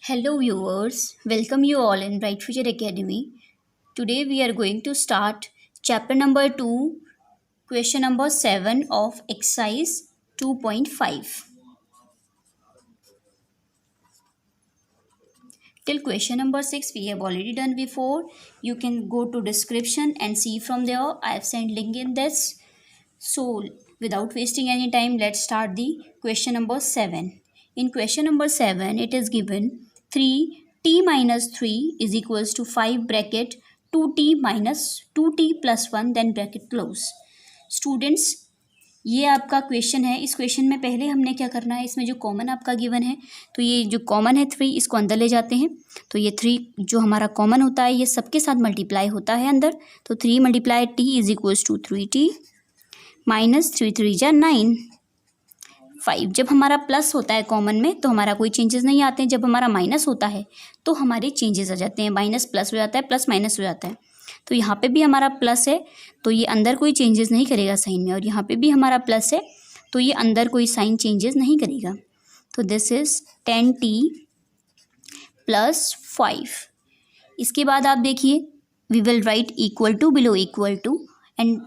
Hello viewers, welcome you all in Bright Future Academy. Today we are going to start chapter number 2, question number 7 of exercise 2.5. Till question number 6 we have already done before. You can go to description and see from there. I have sent link in this. So without wasting any time, let's start the question number 7. In question number 7, it is given 3t minus 3 is equals to 5 bracket 2t minus 2t plus 1 then bracket close. Students, ये आपका question है। इस question में पहले हमने क्या करना है, इसमें जो कॉमन आपका गिवन है तो ये जो कॉमन है 3 इसको अंदर ले जाते हैं। तो ये 3 जो हमारा कॉमन होता है ये सबके साथ मल्टीप्लाई होता है अंदर। तो 3 multiply t is equals to 3t minus 3 3 जा 9 5। जब हमारा प्लस होता है कॉमन में तो हमारा कोई चेंजेस नहीं आते हैं। जब हमारा माइनस होता है तो हमारे चेंजेस आ जाते हैं। माइनस प्लस हो जाता है, प्लस माइनस हो जाता है। तो यहाँ पे भी हमारा प्लस है तो ये अंदर कोई चेंजेस नहीं करेगा साइन में, और यहाँ पे भी हमारा प्लस है तो ये अंदर कोई साइन चेंजेस नहीं करेगा। तो दिस इज 10t प्लस 5। इसके बाद आप देखिए we will write equal to below equal to and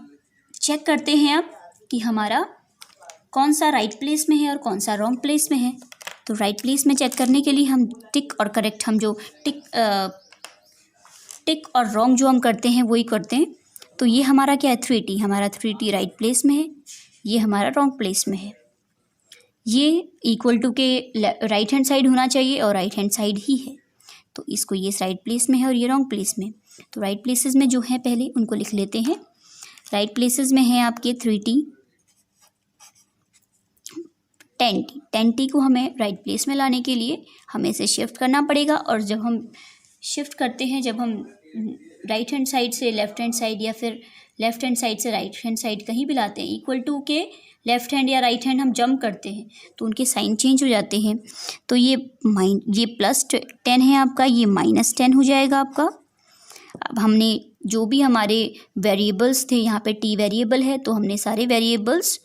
check करते हैं अब कि हमारा कौन सा राइट प्लेस में है और कौन सा रॉन्ग प्लेस में है। तो राइट प्लेस में चेक करने के लिए हम टिक और करेक्ट, हम जो टिक और रॉन्ग जो हम करते हैं वही करते हैं। तो ये हमारा क्या है 3t, हमारा 3t राइट प्लेस में है, ये हमारा रॉन्ग प्लेस में है। ये इक्वल टू के राइट हैंड साइड होना चाहिए और राइट हैंड साइड ही है। तो इसको ये राइट प्लेस में है और ये रॉन्ग प्लेस में। तो राइट प्लेसेस में जो है पहले उनको लिख लेते हैं। राइट प्लेसेस में है आपके 3t 10t को हमें राइट प्लेस में लाने के लिए हमें इसे शिफ्ट करना पड़ेगा। और जब हम शिफ्ट करते हैं, जब हम राइट हैंड साइड से लेफ्ट हैंड साइड या फिर लेफ्ट हैंड साइड से राइट हैंड साइड कहीं भी लाते हैं, इक्वल टू के लेफ्ट हैंड या राइट हैंड हम जंप करते हैं तो उनके साइन चेंज हो जाते हैं। तो ये प्लस 10 है आपका, ये माइनस 10 हो जाएगा आपका। अब हमने जो भी हमारे वेरिएबल्स थे, यहाँ पे t वेरिएबल है तो हमने सारे variables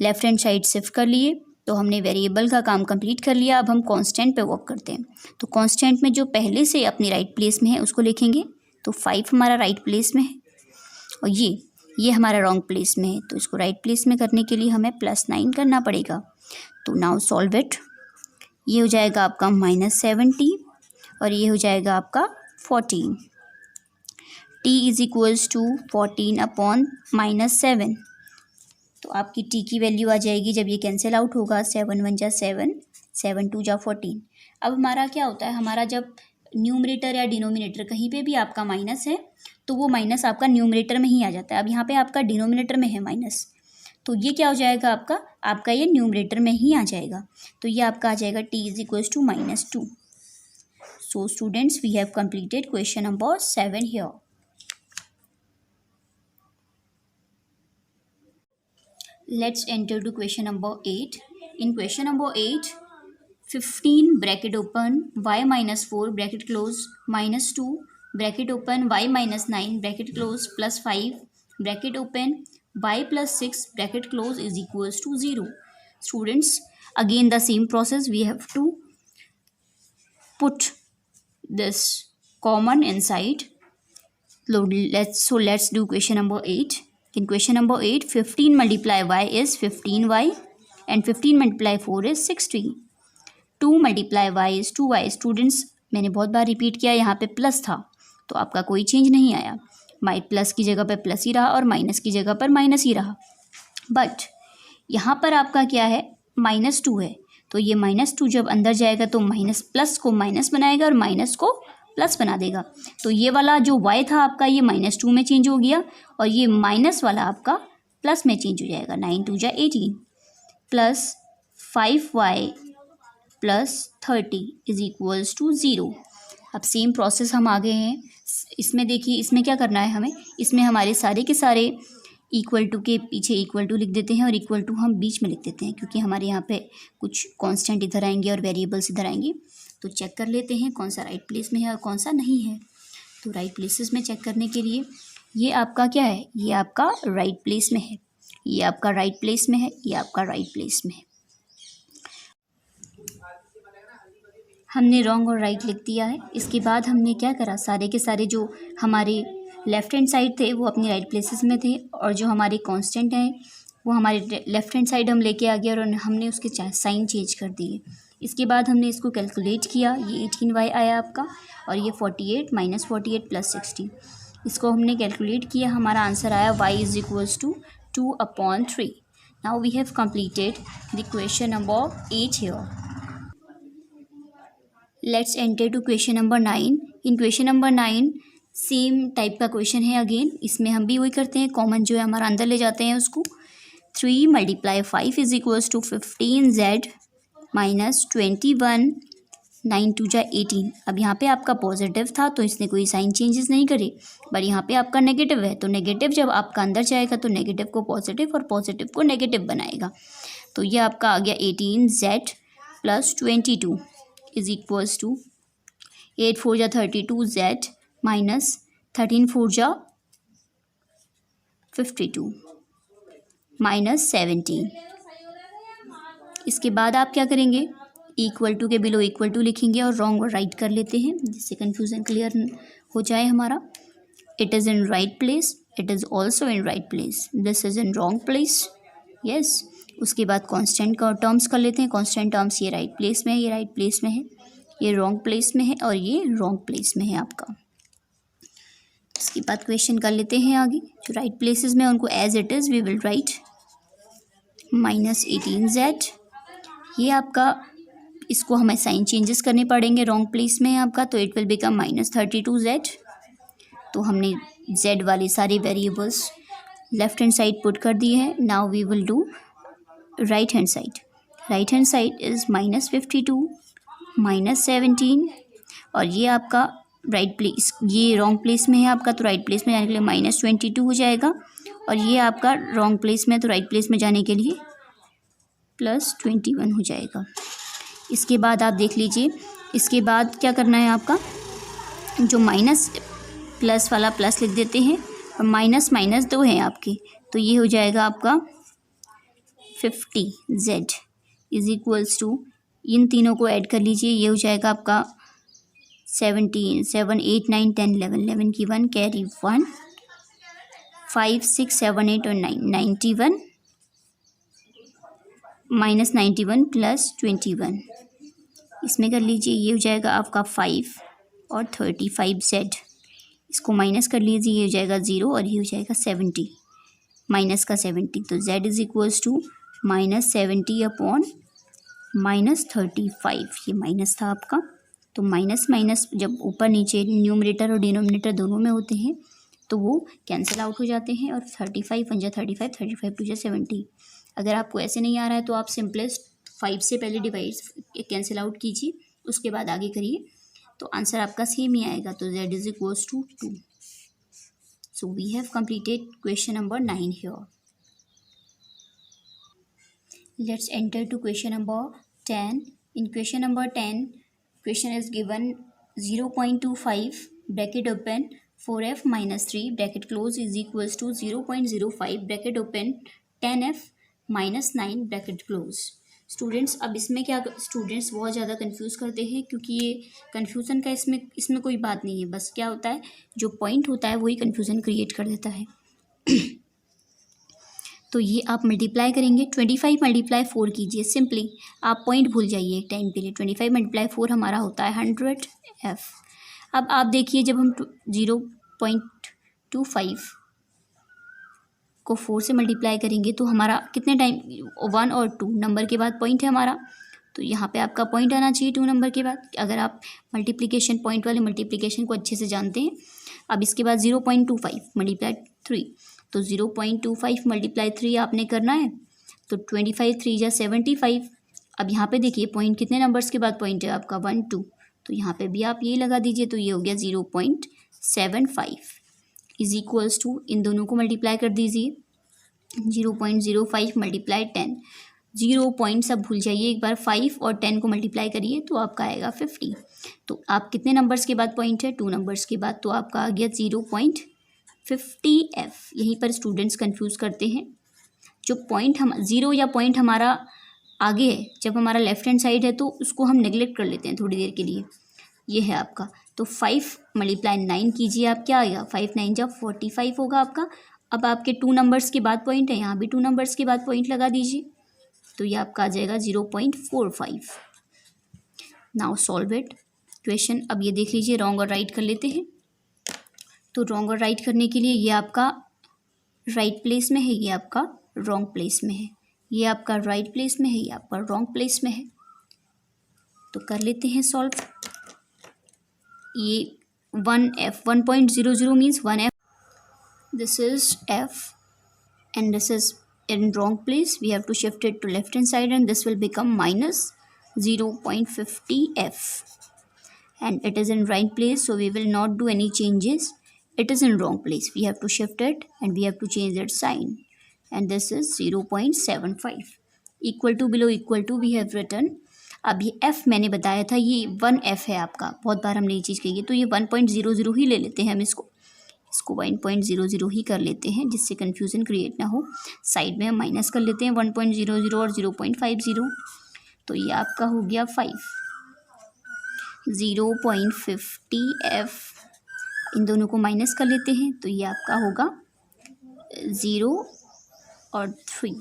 left hand side shift कर लिए। तो हमने वेरिएबल का काम कंप्लीट कर लिया। अब हम कांस्टेंट पे वर्क करते हैं। तो कांस्टेंट में जो पहले से अपनी राइट प्लेस में है उसको लिखेंगे। तो 5 हमारा राइट प्लेस में है और ये हमारा रॉन्ग प्लेस में है। तो इसको राइट प्लेस में करने के लिए हमें +9 करना पड़ेगा। तो नाउ सॉल्व इट। ये हो जाएगा आपका -70 और ये हो जाएगा आपका 14। t is equals to 14 upon -7। तो आपकी t की वैल्यू आ जाएगी जब ये कैंसिल आउट होगा 7 1 जा 7, 7 2 जा 14। अब हमारा क्या होता है, हमारा जब न्यूमरेटर या डिनोमिनेटर कहीं पे भी आपका माइनस है तो वो माइनस आपका न्यूमरेटर में ही आ जाता है। अब यहाँ पे आपका डिनोमिनेटर में है माइनस, तो ये क्या हो जाएगा आपका ये न्यूमरेटर में ही आ जाएगा। तो ये आपका आ जाएगा t is equals to -2। So students, we have completed question number 7 here. Let's enter to question number 8. In question number 8, 15 bracket open y minus 4 bracket close minus 2 bracket open y minus 9 bracket close plus 5 bracket open y plus 6 bracket close is equals to 0. Students, again the same process, we have to put this common inside. Let's do question number 8. In question number 8, 15 multiply y is 15y and 15 multiply 4 is 60. 2 multiply y is 2y. Students, मैंने बहुत बार repeat किया, यहाँ पे plus था तो आपका कोई change नहीं आया। प्लस की जगह पे प्लस ही रहा और माइनस की जगह पर माइनस ही रहा। बट यहाँ पर आपका क्या है, -2 है। तो ये -2 जब अंदर जाएगा तो माइनस प्लस को माइनस बनाएगा और माइनस को प्लस बना देगा। तो ये वाला जो y था आपका ये -2 में चेंज हो गया और ये माइनस वाला आपका प्लस में चेंज हो जाएगा। 9 2 जा 18 plus 5y plus 30 is equals to 0। अब सेम प्रोसेस हम आगे हैं। इसमें देखिए, इसमें क्या करना है हमें, इसमें हमारे सारे के सारे इक्वल टू के पीछे इक्वल टू लिख देते हैं और इक्वल टू हम बीच में लिख देते हैं, क्योंकि हमारे यहाँ पे कुछ कांस्टेंट इधर आएंगे और वेरिएबल्स इधर आएंगे। तो चेक कर लेते हैं कौन सा राइट प्लेस में है और कौन सा नहीं है। तो राइट प्लेसेस में चेक करने के लिए ये आपका क्या है, ये आपका राइट प्लेस में है, ये आपका राइट प्लेस में है, ये आपका राइट प्लेस में है। हमने रॉन्ग और राइट लिख दिया है। इसके बाद हमने क्या करा, सारे के सारे जो हमारे लेफ़्ट हैंड साइड थे वो अपनी राइट प्लेसेस में थे, और जो हमारे कांस्टेंट हैं वो हमारे लेफ़्ट हैंड साइड हम लेके आ गए और हमने उसके साइन चेंज कर दिए। इसके बाद हमने इसको कैलकुलेट किया, ये 18y आया आपका, और ये 48 - 48 + 60, इसको हमने कैलकुलेट किया, हमारा आंसर आया y = 2/3। Now we have completed the question number 8 here. Let's enter to question number 9. In question number 9 same type का क्वेश्चन है अगेन। इसमें हम भी वही करते हैं, कॉमन जो है हमारा अंदर ले जाते हैं उसको। 3 × 5 = 15z - 21, 9 × 2 = 18। अब यहाँ पे आपका पॉजिटिव था तो इसने कोई साइन चेंजेस नहीं करे, पर यहाँ पे आपका नेगेटिव है, तो नेगेटिव जब आपका अंदर जाएगा तो नेगेटिव को पॉजिटिव और पॉजिटिव को नेगेटिव बनाएगा। तो ये आपका आ गया 18z + 22 = 8 × 4 = 32z - 13 × 4 = 52 - 17। इसके बाद आप क्या करेंगे, इक्वल टू के बिलो इक्वल टू लिखेंगे और रॉन्ग और राइट कर लेते हैं, जिससे कन्फ्यूज़न क्लियर हो जाए हमारा। It is in right place, it is also in right place, this is in wrong place, yes. उसके बाद कांस्टेंट का टर्म्स कर लेते हैं। कांस्टेंट टर्म्स ये राइट प्लेस में है, ये राइट प्लेस में है, ये रॉन्ग प्लेस में है और ये रॉन्ग प्लेस में है आपका। इसके बाद क्वेश्चन कर लेते हैं आगे। जो राइट प्लेसेस में उनको as it is we will write -18z। ये आपका, इसको हमें साइन चेंजेस करने पड़ेंगे, रॉन्ग प्लेस में है आपका, तो इट विल बिकम -32z। तो हमने z वाले सारे variables left hand side put कर दिए हैं। Now we will do right hand side. Right hand side is -52 - 17, और ये आपका राइट प्लेस, ये रॉन्ग प्लेस में है आपका, तो राइट प्लेस में जाने के लिए -22 हो जाएगा, और ये आपका रॉन्ग प्लेस में, तो राइट प्लेस में जाने के लिए +21 हो जाएगा। इसके बाद आप देख लीजिए, इसके बाद क्या करना है आपका, जो माइनस प्लस वाला प्लस लिख देते हैं, और माइनस माइनस 2 हैं आपके, तो ये हो जाएगा आपका 50z = इन तीनों को ऐड कर लीजिए, ये हो जाएगा आपका 17, 7, 8, 9, 10, 11 की 1 कैरी 1, 5, 6, 7, 8 और 9, 91 - 91 + 21, इसमें कर लीजिए, ये हो जाएगा आपका 5 और 35z। इसको माइनस कर लीजिए, ये हो जाएगा 0 और ये हो जाएगा 70, माइनस का 70, तो z = -70/- 35, ये माइनस था आपका। तो माइनस माइनस जब ऊपर नीचे न्यूमरेटर और डिनोमिनेटर दोनों में होते हैं तो वो कैंसिल आउट हो जाते हैं, और 35 × 1 = 35, 35 × 2 = 70। अगर आपको ऐसे नहीं आ रहा है तो आप सिंपलेस्ट 5 से पहले डिवाइड कैंसिल आउट कीजिए, उसके बाद आगे करिए, तो आंसर आपका सेम ही आएगा। तो z = 2। So we have completed question number 9 here. Let's enter to question number 10. In question number 10, question is given 0.25 bracket open 4f - 3 bracket close is equals to 0.05 bracket open 10f - 9 bracket close. Students, अब इसमें क्या, students बहुत ज़्यादा confuse करते हैं, क्योंकि ये confusion का इसमें कोई बात नहीं है, बस क्या होता है, जो पॉइंट होता है वही कन्फ्यूज़न क्रिएट कर देता है। तो ये आप मल्टीप्लाई करेंगे, 25 × 4 कीजिए सिंपली, आप पॉइंट भूल जाइए टाइम के लिए। 25 × 4 हमारा होता है 100f। अब आप देखिए, जब हम 0.25 को 4 से मल्टीप्लाई करेंगे तो हमारा कितने टाइम, 1 और 2 नंबर के बाद पॉइंट है हमारा, तो यहाँ पे आपका पॉइंट आना चाहिए 2 नंबर के बाद, अगर आप मल्टीप्लिकेशन, पॉइंट वाले मल्टीप्लिकेशन को अच्छे से जानते हैं। अब इसके बाद 0.25 × 3, तो 0.25 × 3 आपने करना है, तो 25 3 = 75। अब यहाँ पे देखिए पॉइंट कितने नंबर्स के बाद पॉइंट है आपका, 1 2, तो यहाँ पे भी आप ये लगा दीजिए, तो ये हो गया 0.75 = इन दोनों को मल्टीप्लाई कर दीजिए, 0.05 × 10, 0 पॉइंट सब भूल जाइए, एक बार 5 और 10 को मल्टीप्लाई करिए तो आपका आएगा 50। तो आप कितने नंबर्स के बाद पॉइंट है, 2 नंबर्स के बाद, तो आपका आ गया 0.50f। यहीं पर स्टूडेंट्स कंफ्यूज करते हैं, जो पॉइंट हम 0 या पॉइंट हमारा आगे है, जब हमारा लेफ्ट हैंड साइड है तो उसको हम नेगलेक्ट कर लेते हैं थोड़ी देर के लिए। ये है आपका, तो 5 मल्टीप्लाई 9 कीजिए, आप क्या आएगा, 5 9 जा 45 होगा आपका। अब आपके 2 नंबर्स के बाद पॉइंट है, यहाँ भी 2 नंबर्स के बाद पॉइंट लगा दीजिए, तो ये आपका आ जाएगा 0.45। Now solve it question. अब ये देख लीजिए, रॉन्ग और राइट कर लेते हैं। तो रॉन्ग और राइट करने के लिए ये आपका राइट प्लेस में है, ये आपका रॉन्ग प्लेस में है, ये आपका राइट प्लेस में है, ये आपका रॉन्ग प्लेस में है। तो कर लेते हैं सॉल्व। ये 1f 1.00 means 1f, this is f and this is in wrong place. We have to shift it to left hand side and this will become minus 0.50f, and it is in right place, so we will not do any changes. It is in wrong place, we have to shift it and we have to change its sign, and this is 0.75 equal to, below equal to we have written। अब ये f मैंने बताया था, ये 1f है आपका, बहुत बार हमने ये चीज़ कही है, तो ये 1.00 ही ले लेते हैं हम इसको 1.00 ही कर लेते हैं, जिससे कन्फ्यूज़न क्रिएट ना हो। साइड में हम माइनस कर लेते हैं 1.00 और 0.50, तो ये आपका हो गया 5। 0.50f, इन दोनों को माइनस कर लेते हैं, तो ये आपका होगा 0 और 3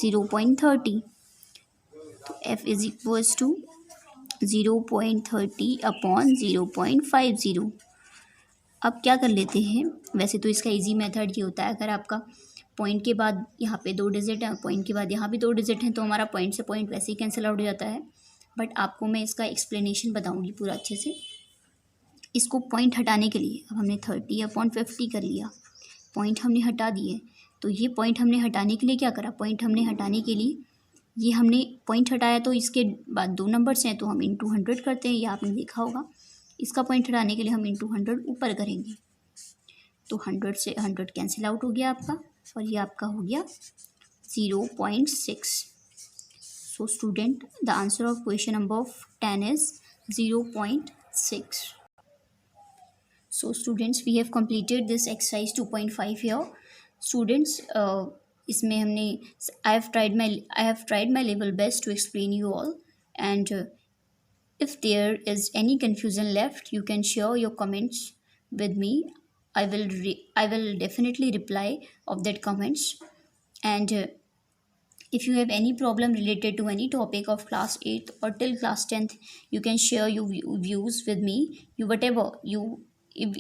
0.30, तो f is equals to 0.30 upon 0.50। अब क्या कर लेते हैं, वैसे तो इसका इजी मेथड ये होता है, अगर आपका पॉइंट के बाद यहाँ पे 2 डिजिट हैं, पॉइंट के बाद यहाँ भी 2 डिजिट हैं, तो हमारा पॉइंट से पॉइंट वैसे ही कैंसिल आउट हो जाता है। बट आपको मैं इसका एक्सप्लेनेशन बताऊँगी पूरा अच्छे से। इसको पॉइंट हटाने के लिए अब हमने 30/50 कर लिया, पॉइंट हमने हटा दिए। तो ये पॉइंट हमने हटाने के लिए क्या करा, पॉइंट हमने हटाने के लिए ये हमने पॉइंट हटाया, तो इसके बाद 2 नंबर्स हैं, तो हम इंटू 100 करते हैं, ये आपने देखा होगा। इसका पॉइंट हटाने के लिए हम इंटू 100 ऊपर करेंगे, तो 100 से 100 कैंसिल आउट हो गया आपका, और ये आपका हो गया 0.6। So student, the answer of question number 10 is 0.6। So students, we have completed this exercise 2.5 here. Students, इसमें हमने I have tried my level best to explain you all, and if there is any confusion left, you can share your comments with me. I will definitely reply of that comments, and if you have any problem related to any topic of class 8th or till class 10th, you can share your views with me.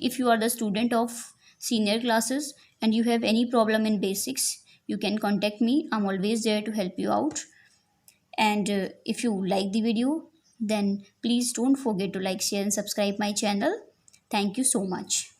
If you are the student of senior classes and you have any problem in basics, you can contact me. I'm always there to help you out. And if you like the video, then please don't forget to like, share and subscribe my channel. Thank you so much.